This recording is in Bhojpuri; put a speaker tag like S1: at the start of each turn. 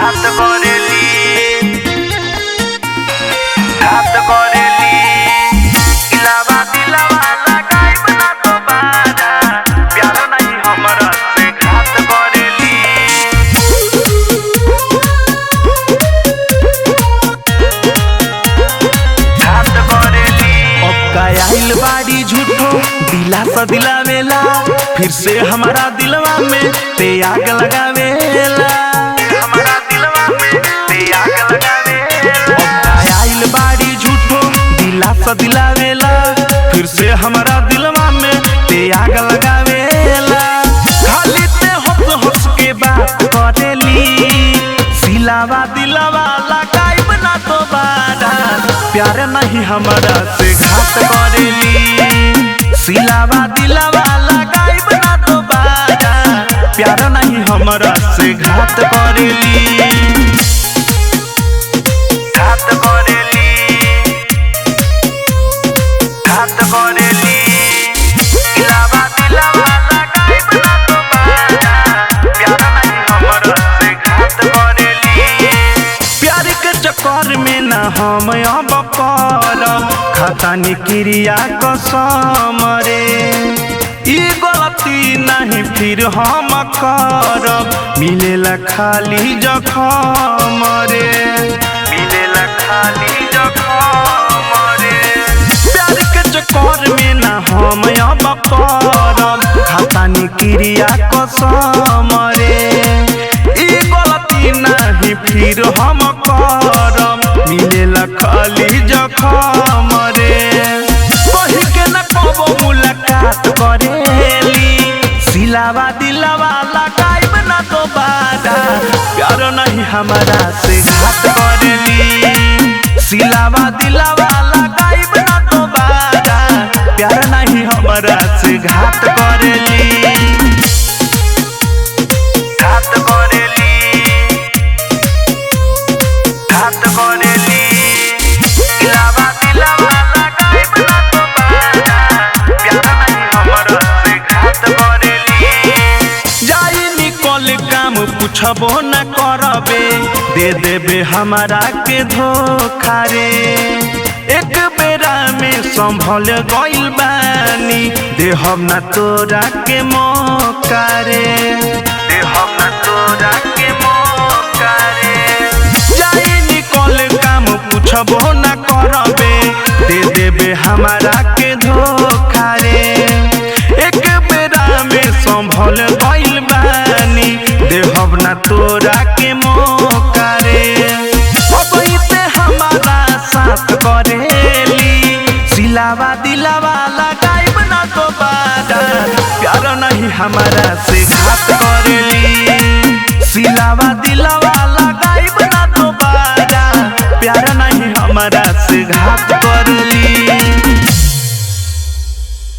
S1: घात करेली घात करेली इलावा दिलावा लगाइब ना दोबारा प्यार नहीं हमरा से घात करेली घात करेली अब कायल बाड़ी झूठो दिला सा दिलावेला फिर से हमारा दिलवा में ते आग लगावेला हमारा दिलवा में ते आग लगावेला आइल बाड़ी झूठो दिला सा दिलावेला फिर से हमारा दिलवा में ते आग लगावेला खाली ते हंस हंस के बात करेली सिलावा दिलवा लगाइब ना दोबारा प्यार नहीं हमारा से घात करेली सिलावा दिलवा लगाइब ना दोबारा प्यार नहीं हमरा से घात करेली घात करेली घात करेली इलावा दिलवा लगाइब ना दोबारा प्यार नहीं हमरा से घात करेली प्यार के चक्कर में ना हम अब करब खतानी क्रिया कसम रे ई गलती नहीं फिर हम करब मिलेला खाली जखम रे मिलेला खाली जखम रे प्यार के चक्कर में ना हम अब करब खतानी क्रिया कसम रे ई गलती नहीं फिर हम करब मिलेला खाली जखम रे कही के न कबो मुलाकात करेली सिलावा दिलवा लगाइब ना दोबारा प्यार नहीं हमारा से घात करेली सिलावा दिलवा लगाइब ना दोबारा प्यार नहीं हमारा से घात करेली घात करेली घात करेली इलावा दिलवा लगाइब ना दोबारा प्यार नहीं हमरा से घात करेली जाई निकल काम पूछबो न करबे दे देबे हमारा के धोखा रे एक बेरा में संभल गइल बानी देहब ना तोरा के मौका रे देहब ना तोरा के मौका रे जाई निकल काम पूछबो न करबे दे देबे हमारा के धोखा रे एक बेरा में संभल गइल बानी देहब ना तोरा के मौका रे अब इते हमारा साथ करेली सिलावा दिलवा लगाइब ना दोबारा प्यार नहीं हमारा से घात करेली सिलावा दिलवा